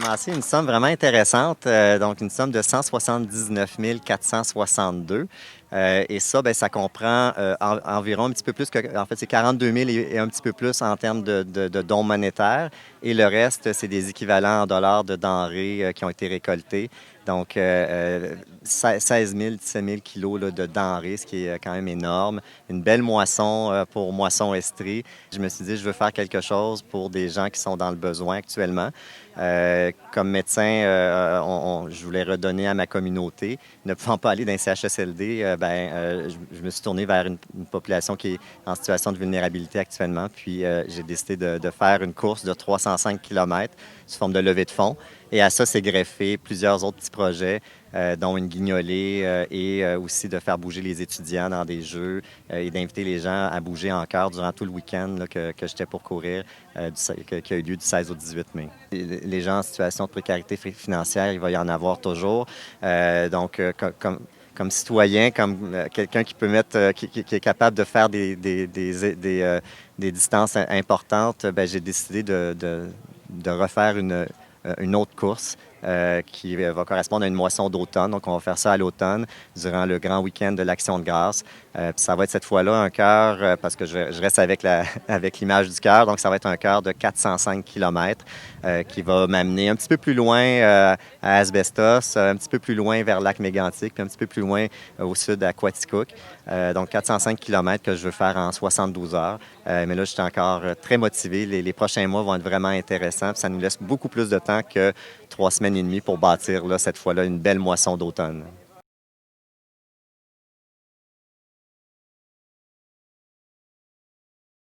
ramassé une somme vraiment intéressante, donc une somme de 179 462. Et ça, ben, ça comprend environ un petit peu plus que, en fait, c'est 42 000 et un petit peu plus en termes de dons monétaires. Et le reste, c'est des équivalents en dollars de denrées qui ont été récoltés. Donc, 16 000, 17 000 kilos là, de denrées, ce qui est quand même énorme. Une belle moisson pour Moisson Estrie. Je me suis dit, je veux faire quelque chose pour des gens qui sont dans le besoin actuellement. Comme médecin, je voulais redonner à ma communauté. Ne pouvant pas aller dans un CHSLD, je me suis tourné vers une population qui est en situation de vulnérabilité actuellement. Puis j'ai décidé de faire une course de 305 km sous forme de levée de fonds. Et à ça, s'est greffé plusieurs autres petits projets, dont une guignolée aussi de faire bouger les étudiants dans des jeux et d'inviter les gens à bouger en chœur durant tout le week-end là, que j'étais pour courir, qui a eu lieu du 16 au 18 mai. Les gens en situation de précarité financière, il va y en avoir toujours. Comme citoyen, comme quelqu'un qui peut qui est capable de faire des distances importantes, ben, j'ai décidé de refaire une autre course qui va correspondre à une moisson d'automne. Donc, on va faire ça à l'automne, durant le grand week-end de l'Action de grâce. Puis ça va être cette fois-là un cœur, parce que je reste avec avec l'image du cœur, donc ça va être un cœur de 405 km qui va m'amener un petit peu plus loin à Asbestos, un petit peu plus loin vers le lac Mégantic, puis un petit peu plus loin au sud à Quaticook. Donc 405 km que je veux faire en 72 heures. Mais là, je suis encore très motivé. Les prochains mois vont être vraiment intéressants. Puis ça nous laisse beaucoup plus de temps que 3 semaines et demie pour bâtir, là, cette fois-là, une belle moisson d'automne.